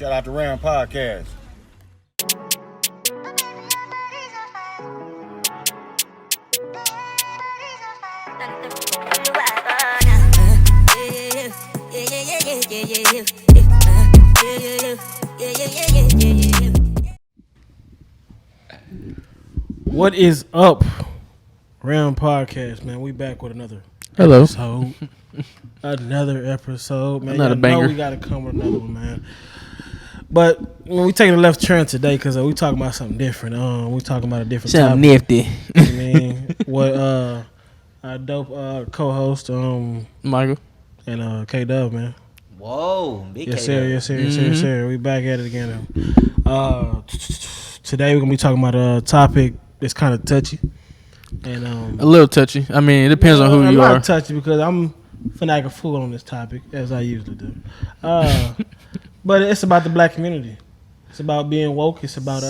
Shout out to Ram Podcast. What is up, Ram Podcast, man? We back with another Hello. episode. Another episode, man. Another Y'all banger. know we gotta come with another one, man. But when we taking a left turn today, cause we talking about something different. We talking about a different Something topic. nifty. I mean, what our dope co-host Michael. and K Dub, man. Whoa, big Yes, K sir. Dub. Yes, sir. Yes, sir. Yes, sir. We back at it again. Today we're gonna be talking about a topic that's kind of touchy, and A little touchy. I mean, it depends on who I'm you not are. touchy because I'm fanatic fool on this topic as I usually do. But it's about the black community. It's about being woke. It's about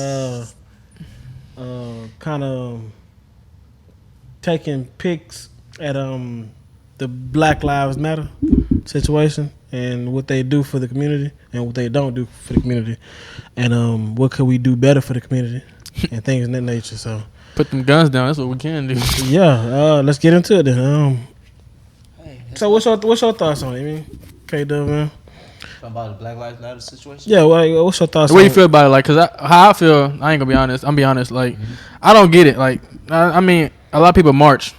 kind of taking pics at the Black Lives Matter situation and what they do for the community and what they don't do for the community, and what could we do better for the community and things of that nature. So Put them guns down. That's what we can do. yeah, let's get into it then. So what's your thoughts on it? I mean, K Dub, man. Talking about the Black Lives Matter situation. Yeah, what's your thoughts? What do on you feel about it? Like, cause how I feel, I ain't gonna be honest. I'm be honest. Like, I don't get it. Like, I mean, a lot of people march.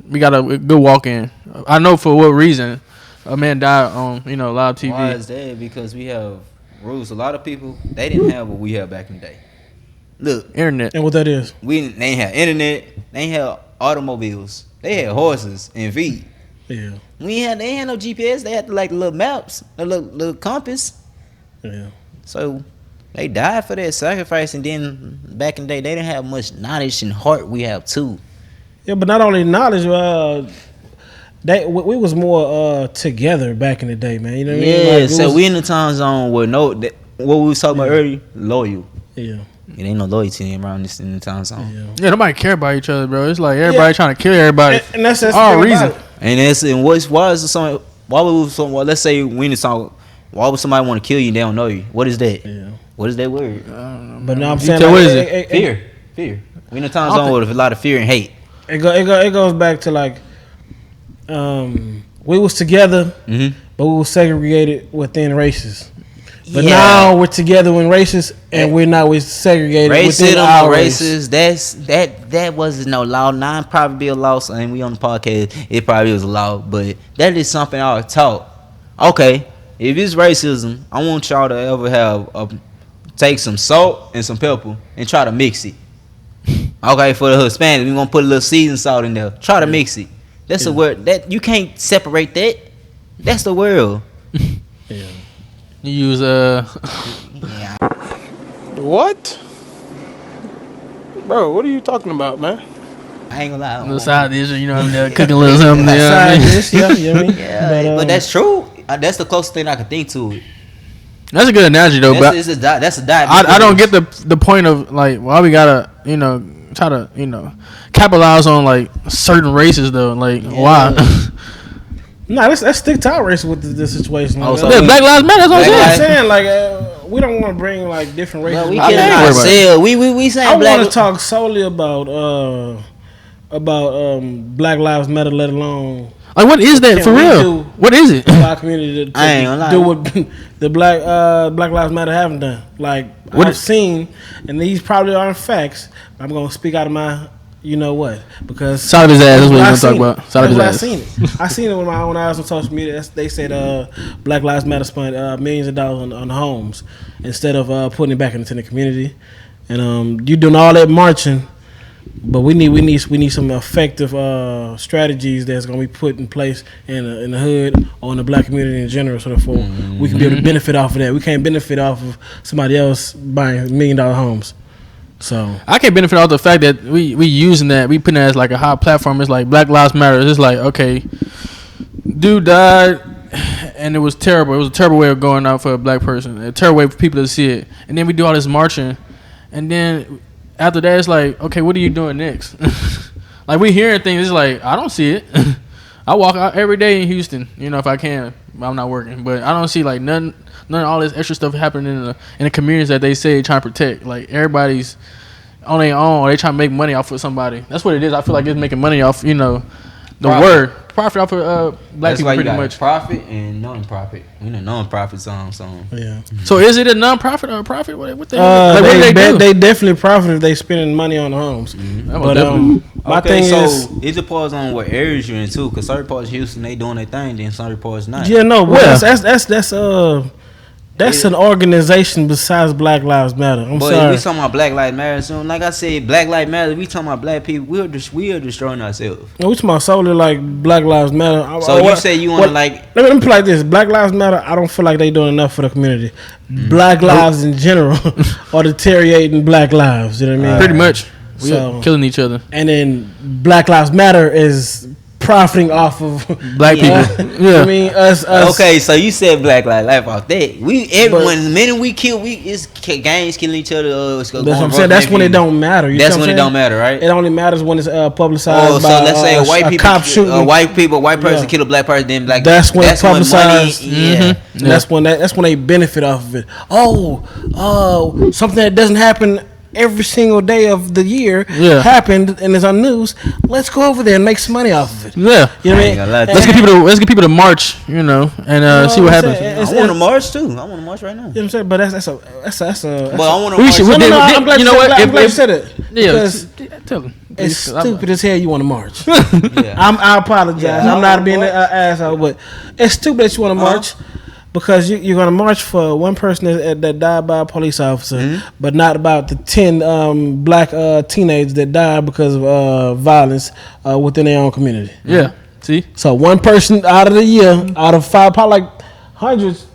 We got a good walk in. I know for what reason. A man died on live TV. Why is that? Because we have rules. A lot of people, they didn't have what we had back in the day. Look, Internet. And what that is? they ain't have internet. They ain't have automobiles. They had horses and feet. Yeah, They ain't had no GPS. They had like little maps, a little compass. yeah. So they died for that sacrifice. And then back in the day, they didn't have much knowledge and heart. We have too. Yeah, but not only knowledge, we was more together back in the day, man. You know what I mean? Yeah. Like, So we in the time zone where what we was talking about earlier, loyal. yeah, It ain't no loyalty around this in the time zone. yeah. Yeah, nobody care about each other, bro. It's like everybody trying to kill everybody. And that's the all thing reason. about it. And let's say we in the song, why would somebody want to kill you and they don't know you? What is that? Yeah. What is that word? But no, I'm saying tell like, what is it? Fear. We in the time zone with a lot of fear and hate. It goes back to like, we was together, but we was segregated within races. But now we're together in races, and we're not segregated within Racism our or race. racist, that wasn't no law. Now it probably be a law. So, and we on the podcast, it probably was a law. But that is something I was taught. Okay, if it's racism, I want y'all to ever take some salt and some pepper and try to mix it. Okay, for the Hispanic, we gonna put a little seasoned salt in there. Try to mix it. That's a word that you can't separate that. That's the world. Yeah. You use What? Bro, what are you talking about, man? I ain't gonna lie. I don't little want- side dish, cooking a little something. Side dish, yeah, you know what I mean? Yeah, but that's true. That's the closest thing I can think to it. That's a good analogy though, but That's a diet. I don't get the point of like why we gotta try to capitalize on like certain races though, like why? Nah, let's stick to our race with the situation. Oh, so Yeah, Black Lives Matter. That's what I'm Black saying. I'm saying like we don't want to bring like different races. Well, we I can ain't worried about sell. We saying I black. want to talk solely about Black Lives Matter, let alone Like, what is that Can for we real? do- What is it? our community to I ain't gonna lie. do what the Black Lives Matter haven't done. Like What I've is- seen, and these probably aren't facts. I'm gonna speak out of my, you know what, because Side of his ass. That's what I we're gonna talk seen it. about. Side of his That's ass. where I seen it. I seen it when I was on social media. They said Black Lives Matter spent millions of dollars on homes instead of putting it back into the community. And you doing all that marching, but we need some effective strategies that's gonna be put in place in the hood or in the black community in general, so therefore we can be able to benefit off of that. We can't benefit off of somebody else buying $1 million homes. So I can't benefit off the fact that we using that, we putting that as like a high platform. It's like Black Lives Matter. It's like, okay, dude died and it was terrible. It was a terrible way of going out for a black person. A terrible way for people to see it. And then we do all this marching, and then after that it's like, okay, what are you doing next? Like, we hearing things, it's like, I don't see it. I walk out every day in Houston, if I can. but I'm not working. But I don't see like none of all this extra stuff happening in the communities that they say they trying to protect. Like everybody's on their own, or they trying to make money off of somebody. That's what it is. I feel like it's making money off, the profit off of black That's people why you pretty got much. profit and non-profit. We know non-profit zone. Yeah. So is it a non-profit or a profit? What the hell? Like, what do they do? They definitely profit if they spending money on the homes. But my thing it depends on what areas you're in too. Cause certain parts of Houston they doing their thing, then certain parts not. yeah, no, but that's an organization besides Black Lives Matter. I'm But sorry. we talking about Black Lives Matter soon. Like I said, Black Lives Matter. We talking about black people. We are destroying ourselves. No, we talking about solely like Black Lives Matter. So you say you want to like? Let me put it like this: Black Lives Matter. I don't feel like they doing enough for the community. Black lives in general are deteriorating Black lives. You know what I mean? Pretty much. We So- are killing each other. And then Black Lives Matter is profiting off of Black Yeah. people. Yeah. I mean, us. Okay, so you said Black Lives Matter off that. The minute we kill, it's gangs killing each other. That's what I'm saying. That's when it don't matter. You That's see what when I'm it saying? don't matter, right? It only matters when it's publicized. Oh, so by, let's say a white cop shooting. white person Yeah. kill a black person, then black. That's when it's publicized. Money, yeah. And that's when they benefit off of it. Oh, something that doesn't happen every single day of the year happened and is on news. Let's go over there and make some money off of it. Yeah. You know what I I ain't mean? gonna lie to Let's you. get people to march, and see what happens. I want to march too. I want to march right now. You know what I'm saying? But that's a. But I want to We march. should- No, we- no, I'm glad you know you what? said- I'm If- glad you if- said it. Yeah, Because tell them. it's stupid as hell you want to march. Yeah. I apologize. Yeah, I'm I not wanna being an march. asshole, but it's stupid that you want to march because you're going to march for one person that died by a police officer, but not about the 10 black teenagers that died because of violence within their own community. Yeah. See? So one person out of the year, out of five, probably like hundreds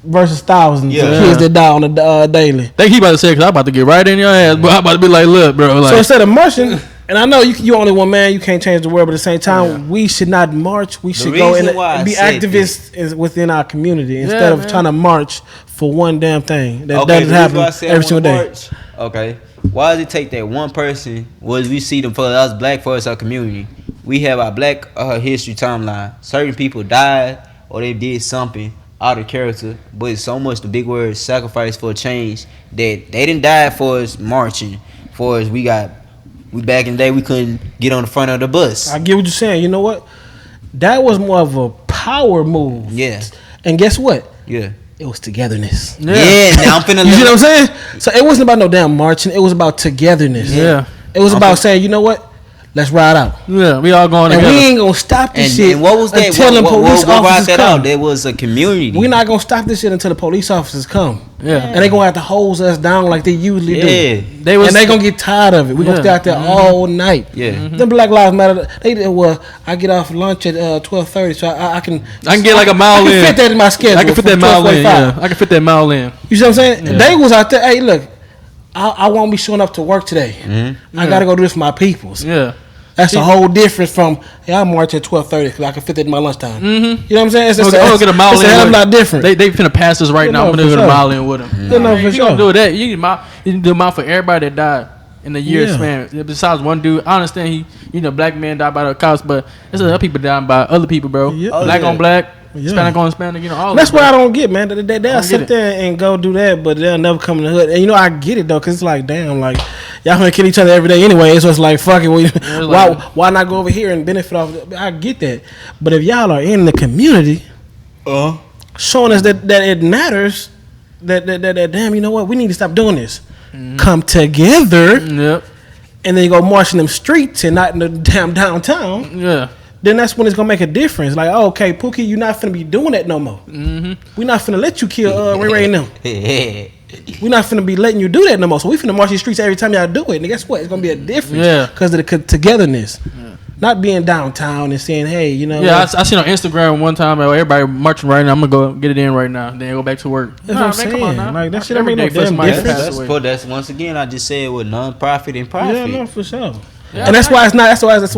versus thousands of Yeah. kids that die on a daily. Think he about to say, because I'm about to get right in your ass, but I'm about to be like, look, bro. Like, So instead of marching, and I know you only one man, you can't change the world, but at the same time, we should not march. We should go reason why I and be said activists within our community instead of man. trying to march for one damn thing that Okay, doesn't the reason happen why I said I every single wanna day. march, okay, why does it take that one person? Was we see them for us black for us our community? We have our black history timeline. Certain people died or they did something out of character, but it's so much the big word sacrifice for a change that they didn't die for us marching. For us, we back in the day we couldn't get on the front of the bus. I get what you're saying. You know what? That was more of a power move. Yeah, And guess what? yeah, It was togetherness. yeah. Now I'm finna. You see what I'm saying? So it wasn't about no damn marching. It was about togetherness. Yeah. It was about saying, you know what? Let's ride out. Yeah, we all going And together. we ain't gonna stop this shit. And what was that? Until the police what brought officers that come. out? There was a community. We're not gonna stop this shit until the police officers come. Yeah. And they gonna have to hose us down like they usually Yeah. do. They was- And they gonna get tired of it. We gonna Yeah. stay out there all night. Yeah. Them Black Lives Matter. They did well. I get off lunch at 12:30, so I can. I can get like a mile I can in. fit that in my schedule. I can fit from that mile in. 12:45. Yeah, I can fit that mile in. You see what I'm saying? They was out there. Hey, look, I won't be showing up to work today. I gotta go do this for my peoples. Yeah. That's a whole difference from, hey, I march at 12:30 because I can fit that in my lunchtime. Mm-hmm. You know what I'm saying? It's I'm just gonna get a mile it's in. a hell of a with- lot different. They finna pass us right Yeah, now. no, I'm gonna for get a sure. mile in with them. Yeah, no, If for you gonna sure. do that, you need to do a mile for everybody that died in the year Yeah. span. Besides one dude, I understand black man died by the cops, but there's other people dying by other people, bro. Yeah. Black Oh, yeah. on black, Yeah. Hispanic on Hispanic, all. That's of what it, I bro. don't get, man. They'll get sit it. there and go do that, but they'll never come in the hood. And I get it though, cause it's like, damn, like y'all gonna kill each other every day anyway. So it's like, fuck it. Why not go over here and benefit off? I get that, but if y'all are in the community, showing us that it matters, that damn, you know what? We need to stop doing this. Come together, Yep. and then you go marching them streets and not in the damn downtown. Yeah. Then that's when it's gonna make a difference. Like, oh, okay, Pookie, you're not finna be doing that no more. We're not finna let you kill Ray Ray and them. We're not finna be letting you do that no more. So we finna march these streets every time y'all do it. And guess what? It's gonna be a difference. Yeah. Because of the togetherness. Not being downtown and saying, hey, you know. Yeah, I seen on Instagram one time, everybody marching right now. I'm gonna go get it in right now. Then go back to work. That's what I'm saying. Like, that shit don't Every make no day for damn somebody to difference. pass away. That's once again I just said with non-profit and profit. Yeah, no, for sure. Yeah, And that's why it's not. That's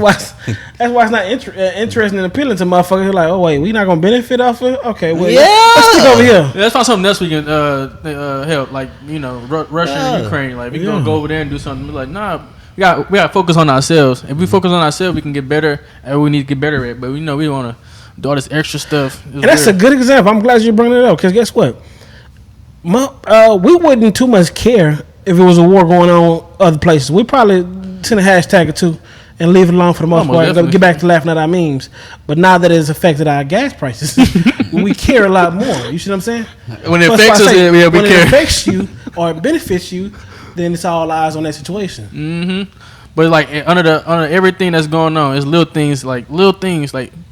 why it's not interesting and appealing to motherfuckers. Who like, oh wait, we not gonna benefit off it. Okay, well, let's stick over here. Yeah, let's find something else we can help, like Russia and Ukraine. Like we Yeah. gonna go over there and do something. We're like, nah, we got to focus on ourselves. If we focus on ourselves, we can get better, and we need to get better at. But we know we wanna do all this extra stuff. And that's a good example. I'm glad you bring it up because guess what? We wouldn't too much care if it was a war going on other places. We probably send a hashtag or two and leave it alone for the most part. Definitely. Get back to laughing at our memes. But now that it's affected our gas prices, we care a lot more. You see what I'm saying? When it That's why affects I us, say, we when care. it affects you or it benefits you, then it's all eyes on that situation. Mm-hmm. But like under everything that's going on, it's little things like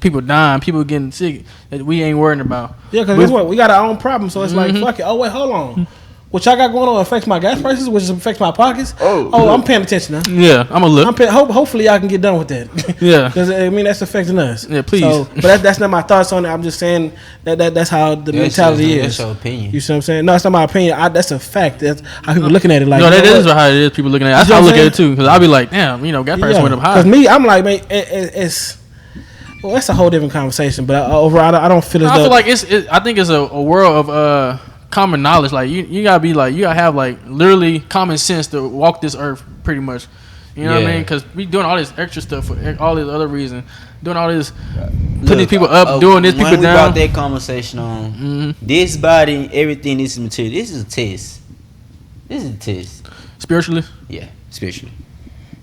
people dying, people getting sick that we ain't worrying about. Yeah, because guess what? We got our own problem, so it's like, fuck it. Oh, wait, hold on. What y'all got going on affects my gas prices, which affects my pockets. I'm paying attention now. Yeah, I'm gonna look. Hopefully, y'all can get done with that. Yeah, because I mean that's affecting us. Yeah, please. So, but that's not my thoughts on it. I'm just saying that's how the mentality is. That's your opinion. You see what I'm saying? No, it's not my opinion. That's a fact. That's how people looking at it. Like, no, that is how it is. People looking at it. That's how I look at it too. Because I'll be like, damn, gas prices went up high. Because me, I'm like, man, it's. Well, that's a whole different conversation. But overall, I don't feel as though. I feel like I think it's a world of common knowledge. Like you gotta be like, you gotta have like literally common sense to walk this earth pretty much. You know what I mean? Because we doing all this extra stuff for all this other reason, doing all this, putting these people up, doing this people when we down. brought that conversation on, this body, everything, this is material. This is a test. This is a test. Spiritually? Yeah, spiritually.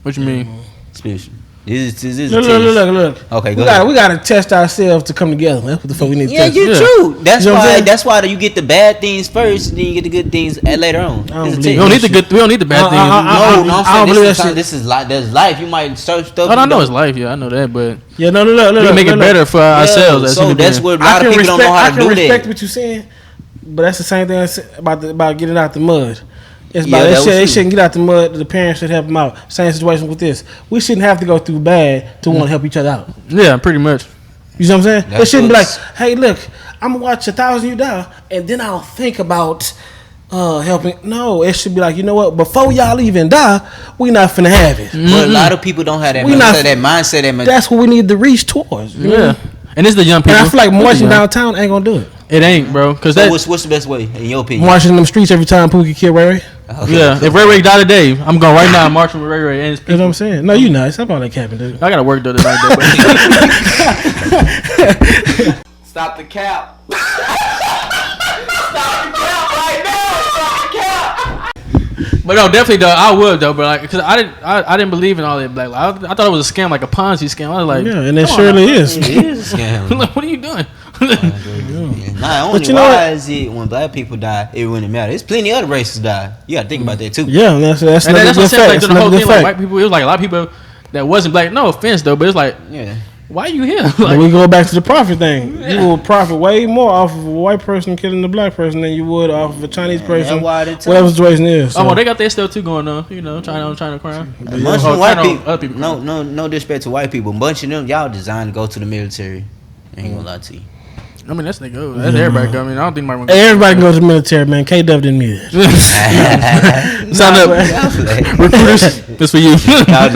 What you mean? Spiritually. This is a test. Look. Okay, We gotta test ourselves to come together. That's what the fuck we need to test. True. That's You know what I'm why. saying? That's why you get the bad things first, and then you get the good things later on. don't It's a believe We test. don't need the good. We don't need the bad things. No, I I'm don't believe saying that this is life. There's life. You might search stuff. I know it's life. Yeah, I know that, but Yeah, no. we can make it better for ourselves. As So human that's beings. what a lot of people don't know how I to can do respect that. what you're saying, but that's the same thing I said about getting out the mud. It's Yeah, about that was they true. shouldn't get out the mud. The parents should help them out. Same situation with this. We shouldn't have to go through bad to want to help each other out. Yeah, pretty much. You know what I'm saying? It That's shouldn't be like, what's- hey, look, I'm gonna watch 1,000 you die, and then I'll think about helping. No, it should be like, you know what? Before y'all even die, we not finna have it. But a lot of people don't have that We not- mindset. That's what we need to reach towards. you know? Yeah, and it's the young And people. I feel like marching Yeah. downtown ain't gonna do it. It ain't, bro. Cause So that. what's the best way in your opinion? Marching in them streets every time Pookie kill Ray Ray. Okay. Yeah, if Ray Ray died today, I'm going right now and marching with Ray Ray and his You know people. what I'm saying? No, you nice. I'm all that capping, dude. I gotta work though tonight. Though, but Stop the cap. Stop the cap right now. Stop the cap. But no, definitely though, I would though, but like, cause I didn't believe in all that black. Like, I thought it was a scam, like a Ponzi scam. I was like, Yeah, and it come on surely now. is. It is a scam. Like, what are you doing? Nah, only you know why what? is it when black people die, it wouldn't matter. There's plenty of other races die. You gotta think about that too. Yeah, that's And another that's what I'm good saying. fact. Like That's doing the whole another thing, good like fact. white people. It was like a lot of people that wasn't black. No offense though, but it's like, Yeah. why are you here? Like, Like, we go back to the profit thing. You will profit way more off of a white person killing a black person than you would off of a Chinese person. That's why they tell Whatever the situation is. oh, well, So. they got their stuff too going on. You know, China crime. Bunch Oh, of white China on people. other people. No disrespect to white people. Bunch of them, y'all designed to go to the military. Ain't gonna lie to you. I mean, that's nigga. That's everybody. I mean, I don't think my. Hey, everybody can go to the military, man. K-Dub didn't need it. Sign up, but- recruiters. This for you. Nah,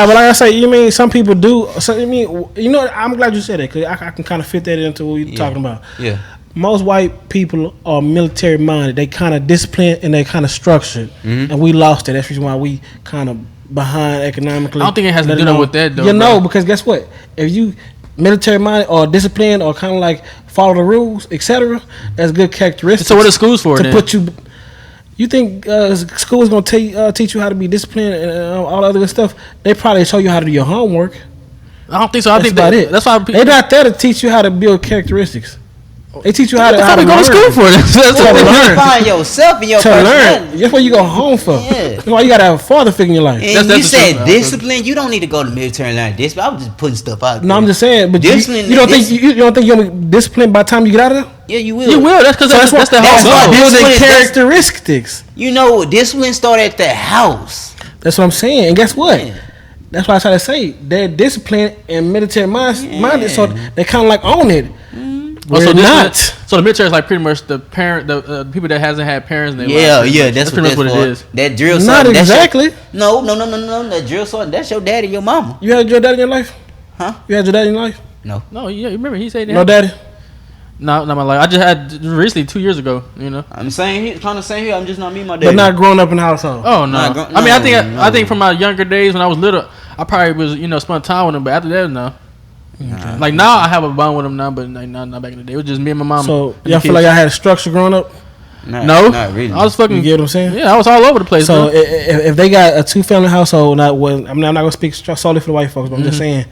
but like I say, you mean some people do. So, you mean, you know, I'm glad you said that because I can kind of fit that into what you're talking about. Yeah. Most white people are military minded. They kind of disciplined and they kind of structured, and we lost it. That's the reason why we kind of behind economically. I don't think it has to Let do alone- with that, though, You know, bro. because guess what? If you military minded or disciplined or kind of like follow the rules, etc., that's good characteristics. So what are schools for to then? put you? You think school is gonna teach you how to be disciplined and all the other good stuff? They probably show you how to do your homework. I don't think so. I That's think about that, it. That's why They're not there to teach you how to build characteristics. They teach you how to. That's How what we go to school for. That's To what we learn. learn. Find yourself in your To learn. personality. That's what you go home for. Yeah. That's why you gotta have a father figure in your life. And That's you the said truth, man. discipline. You don't need to go to military and learn discipline. I was just putting stuff out there. No, I'm just saying. But Discipline- you don't think you don't think you're gonna be disciplined by the time you get out of there? Yeah, you will. You will. That's because So that's the that's whole why goal. Discipline- building that's- characteristics. You know, discipline start at the house. That's what I'm saying. And guess what? Yeah. That's why I try to say they're disciplined and military minded, so they kind of like own it. Oh, We're so this not. is- So the military is like pretty much the parent, the people that hasn't had parents in their Yeah, life. yeah, that's pretty much what it is. That drill Not sergeant. that's your- exactly. No. That drill sergeant. That's your daddy, your mama. You had your dad in your life? Huh? You had your dad in your life? No. No, yeah, you remember he said that? No daddy? No, not my life. I just had recently 2 years ago. You know. I'm saying here, trying to say here. I'm just not me, my But daddy. not growing up in the household. Oh no. Nah, I mean, no. I think from my younger days when I was little, I probably was spent time with him. But after that, no. Nah. Like now, I have a bond with them now, but like, not back in the day. It was just me and my mom. So and y'all the feel like kids. I had a structure growing up? No, Not really. I was fucking. You get what I'm saying? Yeah, I was all over the place. So bro. if they got a 2-family household, I'm not gonna speak solely for the white folks, but I'm just saying,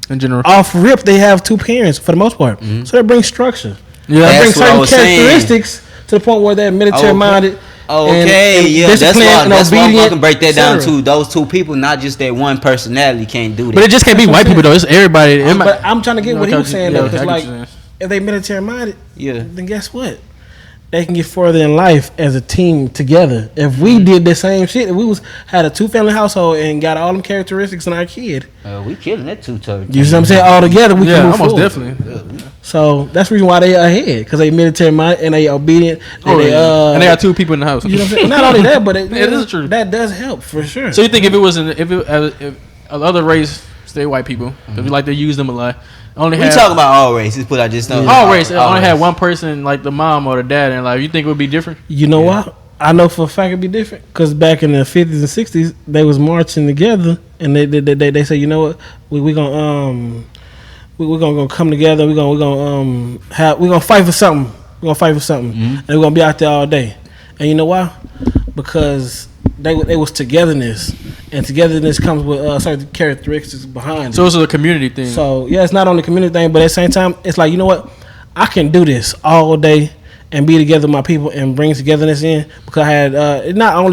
in general, off rip they have 2 parents for the most part. So that brings structure. yeah, That brings That's what I certain was saying. characteristics to the point where they're military minded. Okay, and yeah, that's disciplined why. and That's why I'm obedient, gonna break that down etc. too. Those 2 people, not just that one personality, can't do that. but it just can't be That's what white I'm people though. It's everybody. It might- But I'm trying to get No, what he was I saying get though, you. because Yeah, I like get you. if they military minded, Yeah. then guess what? They can get further in life as a team together. If we did the same shit, if we had a 2-family household and got all them characteristics in our kid, We killing that 2 turkey. you see what I'm saying? All together, we yeah, can move almost forward. definitely. So that's the reason why they ahead, because they military minded and they obedient. Oh, And yeah. And they got 2 people in the house. you know what I'm saying? Not only that, but it is true. That does help for sure. So you think if another race stay white people, because we like to use them a lot. Only We have talking about all races, but I just know all race. Only had one person like the mom or the dad, and like you think it would be different? You know what? I know for a fact it'd be different, because back in the 50s and 60s, they was marching together, and they say, you know what, we're gonna go come together. We're gonna fight for something. We're gonna fight for something, and we're gonna be out there all day. And you know why? Because they was togetherness, and togetherness comes with certain characteristics behind So it. it's a community thing. So yeah, it's not only a community thing, but at the same time, it's like, you know what, I can do this all day and be together with my people and bring togetherness in, because I had not all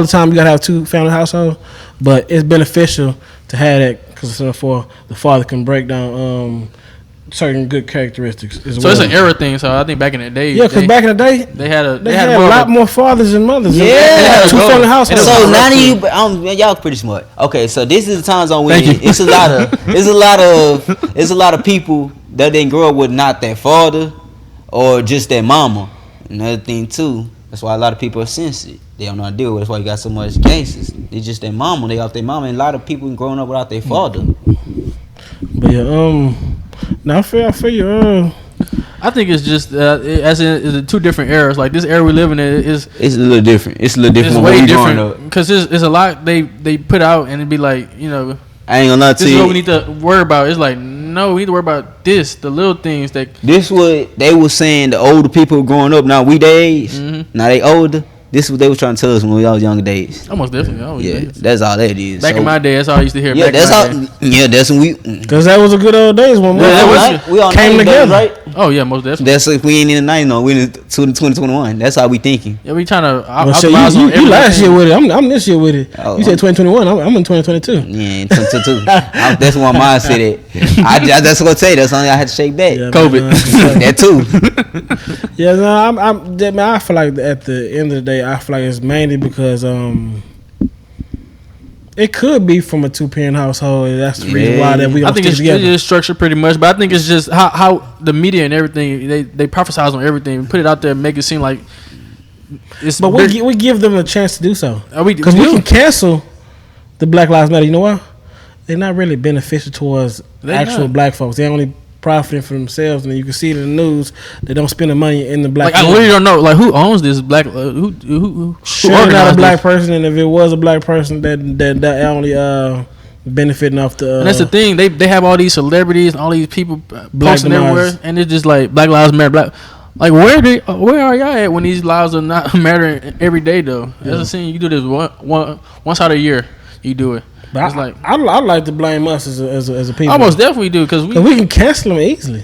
the time you gotta have 2-family household, but it's beneficial to have that, because therefore the father can break down certain good characteristics as So well. it's an era thing. So I think back in the day, Yeah, because back in the day they had a they had a more of lot more fathers and mothers. Yeah. They had a 2-family household. And it was So a none rough of you, y'all pretty smart. Okay, so this is the time zone we Thank in. you. It's a lot of people that didn't grow up with not their father or just their mama. Another thing too, that's why a lot of people are sensitive. They don't know how to deal with it. That's why you got so much cases. They just their mama. They off their mama, and a lot of people growing up without their father. But yeah, now I feel you. I think it's just it's 2 different eras. Like this era we live in is It's a little different. It's a little different. it's when way we growing different up. because it's a lot they put out and it'd be like, you know, I ain't gonna lie to this is what we you. need to worry about. It's like, no, we need to worry about the little things that. This what they was saying. The older people growing up now, we their age. Now they older. This is what they was trying to tell us when we was younger days. Almost definitely. Always Yeah, is. that's all that is. Back So, in my day, that's all I used to hear. yeah, back that's in my all. day. Yeah, that's when we. Because that was the good old days when We all came came together. together, right? Oh yeah, most definitely. That's if we ain't in the 90s, no, we in the 2021. That's how we thinking. Yeah, we trying to Well, so optimize on you everything. last year with it. I'm this year with it. Oh, You said 2021. I'm in 2022. Yeah, 2022. That's what my mind said it. I that's what I tell you. That's something I had to shake back. Yeah, COVID. man, That too. yeah, no, man, I feel like at the end of the day, I feel like it's mainly because it could be from a 2-parent household. And that's the reason why that we I don't think stick it's together. structured pretty much, but I think it's just how the media and everything they prophesize on everything, put it out there, make it seem like it's. But we give them a chance to do so, we because we do. can cancel the Black Lives Matter. You know why? They're not really beneficial towards They actual not. black folks. They only profiting for themselves, and you can see it in the news. They don't spend the money in the black. Like I literally don't know, like who owns this black? Who Sure, not a organized black this? person, and if it was a black person, that only benefiting off the. And that's the thing. They have all these celebrities, and all these people Black posting demise. everywhere, and it's just like Black Lives Matter. Black, like where are y'all at when these lives are not mattering every day though? As a scene, you do this once out of a year. You do it. But It's like I'd like to blame us as a people. almost definitely do because Cause we can cancel them easily,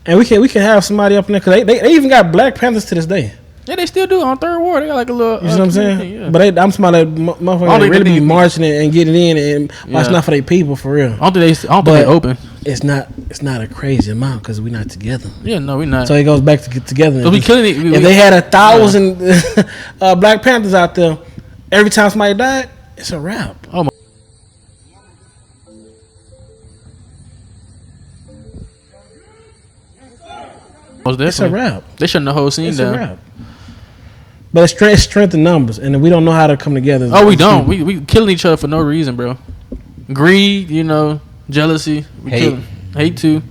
and we can have somebody up in there. Cause they even got Black Panthers to this day. yeah, they still do on Third Ward. They got like a little. You know what I'm saying? thing, yeah. But I'm somebody that motherfuckers All they really be think- marching and getting in and watching Yeah. out for their people for real. I don't think they But- they open. It's not a crazy amount because we're not together. Yeah, no, we're not. So it goes back to get together. 'Cause we killing it. If they had 1,000 Black Panthers out there, every time somebody died, it's a wrap. Oh my. Most It's a definitely. wrap. They shutting the whole scene It's down. a wrap. But it's strength in numbers, and we don't know how to come together. Oh, we as don't. people. We killing each other for no reason, bro. Greed, jealousy. We Hate. killing. Hate too.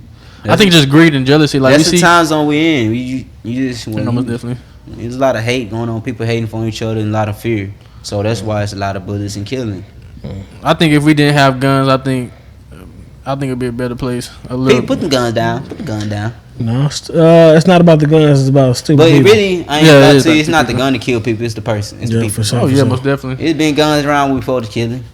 I That's- think just greed and jealousy. Like That's we the see. time zone we in. You just Most definitely. there's a lot of hate going on. People hating for each other and a lot of fear. So that's why it's a lot of bullets and killing. I think if we didn't have guns, I think I think it'd be a better place. A Hey, little. put the guns down. Put the gun down. No, it's not about the guns. It's about stupid But it people. really, I ain't Yeah, gonna it lie is to you, like it's not the gun to kill people. It's the person. It's the Yeah, people. for sure. Oh for yeah, sure. most definitely. It's been guns around before the killing.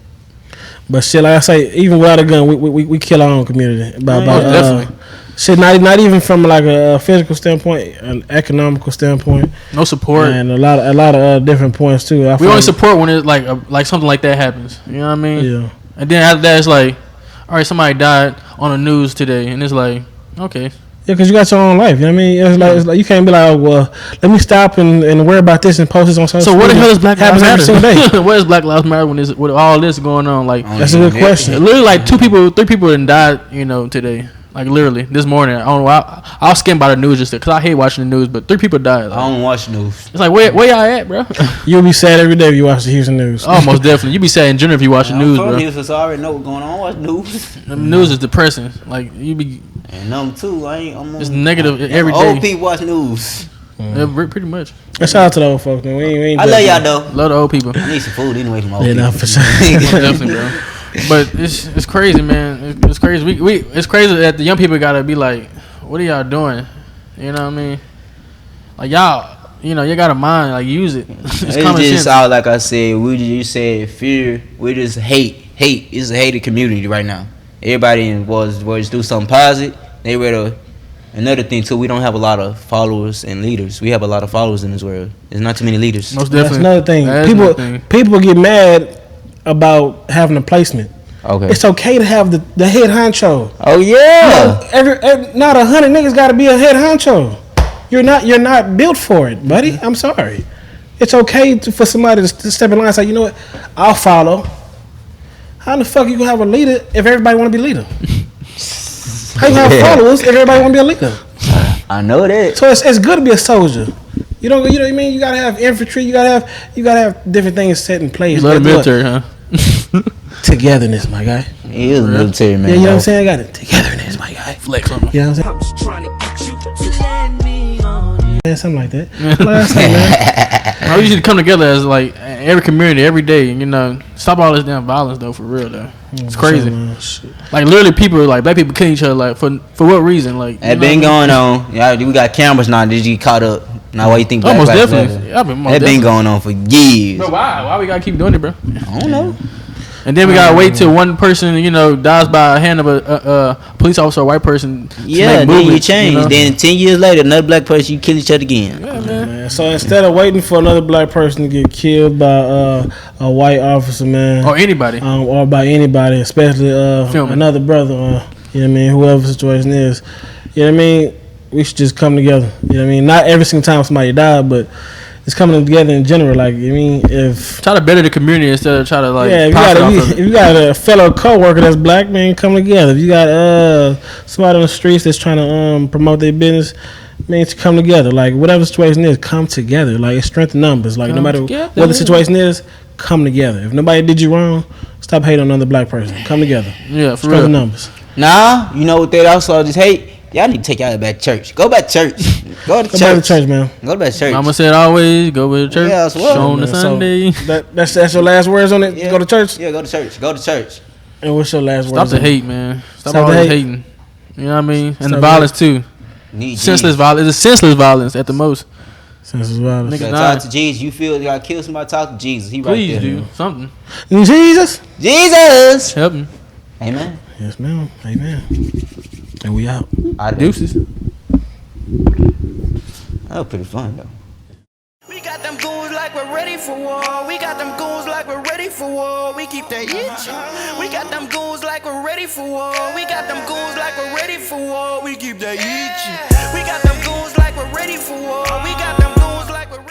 But shit, like I say, even without a gun, we kill our own community. By Most definitely. Shit, not even from like a physical standpoint, an economical standpoint, No support. and a lot of different points too. I We feel only support when it's like something like that happens. You know what I mean? Yeah. And then after that, it's like, all right, somebody died on the news today, and it's like, okay, Yeah, because you got your own life. You know what I mean? It's like you can't be like, oh, well, let me stop and worry about this and post this on social so what the media. hell is Black Lives Happens every single Matter? day. What is Black Lives Matter with all this going on? Like, That's a good question. literally, like 3 people done died, you know, today. Like literally this morning. I don't know. I'll skim by the news just because I hate watching the news. But 3 people died. I Like, don't watch news. it's like where y'all at, bro? You'll be sad every day if you watch the Houston news. Oh, most definitely. You be sad in general if you watch the I'm news, from bro. Houston, so I already know what's going on. I watch news. The news is depressing. Like you be, And number 2, I'm it's negative every Old day. people watch news. Yeah, pretty much. Shout out to the old folks, man. We ain't I love y'all judging. though. Love the old people. I need some food anyway from old Yeah, people. no, for sure. Most definitely, bro. But it's crazy, man. It's crazy. It's crazy that the young people gotta be like, what are y'all doing? You know what I mean? Like y'all, you know, you got a mind. Like use it. It's common It's just sense. all like I said. You said fear. We just hate. It's a hated community right now. Everybody was do something positive. They ready. Another thing too, we don't have a lot of followers and leaders. We have a lot of followers in this world. There's not too many leaders. Most That's definitely. another thing. That is another thing. People get mad about having a placement. Okay. It's okay to have the head honcho. Oh yeah. Every not 100 niggas got to be a head honcho. You're not built for it, buddy. I'm sorry. It's okay for somebody to step in line and say, you know what, I'll follow. How the fuck you gonna have a leader if everybody want to be leader? How you gonna have followers if everybody want to be a leader? I know that. So it's good to be a soldier. You know what I mean? You gotta have infantry. You gotta have different things set in place. You love the Guess what? military, huh? Togetherness, my guy. He is a military man. Yeah, you know what I'm though. saying? I got it. Togetherness, my guy. Flex on them. You know what I'm saying? Yeah, something like that. Like I said, man. We should come together as like every community every day. You know, stop all this damn violence though. For real though, it's crazy. Shit. Like literally, people like black people killing each other. Like for what reason? Like That been going on. Yeah, we got cameras now. Did you get caught up? Now why you think? Almost Black Lives definitely. Matter? Yeah, most That been definitely. going on for years. Bro, why we gotta keep doing it, bro? I don't know. And then we gotta wait till one person, you know, dies by a hand of a police officer or white person. to Yeah, make then you movements, change. know? Then 10 years later, another black person, you kill each other again. Yeah, man. Man, so instead of waiting for another black person to get killed by a white officer, man, Or anybody. or by anybody, especially Film it. another brother, you know what I mean, whoever the situation is, you know what I mean, we should just come together. You know what I mean? Not every single time somebody died, but it's coming together in general. Like, I mean, if Try to better the community instead of try to like if profit off of if it. you got a fellow coworker that's black, man, come together. If you got somebody on the streets that's trying to promote their business, man, to come together. Like, whatever the situation is, come together. Like, it's strength in numbers. Like, no Come matter together. what the situation is, come together. If nobody did you wrong, stop hating on another black person. Come together. Yeah, for Strength in real. numbers. Nah, you know what they also just hate? Y'all need to take y'all back to church. Go back to church. Go to Go church. back to church, man. Go back to church. Mama said always go with the church. Yeah, I swear. Show on the Man, so Sunday. that's your last words on it? Yeah. Go to church? Yeah, go to church. Go to church. And what's your last Stop words? the on it? hate, man. Stop Stop the always hate. hating. You know what I mean? And Stop the the violence too. Need Senseless Jesus. violence. It's senseless violence at the most. Senseless violence. Nigga, So nah. talk to Jesus. You feel you gotta kill somebody, talk to Jesus. He right Please there. do something. Jesus. Jesus. Help me. Amen. Yes, ma'am. Amen. And we out. Deuces. That was pretty fun though. We got them goons like we're ready for war. We got them goons like we're ready for war. We keep that itch. We got them goons like we're ready for war. We got them goons like we're ready for war. We keep that itch. We got them goons like we're ready for war. We got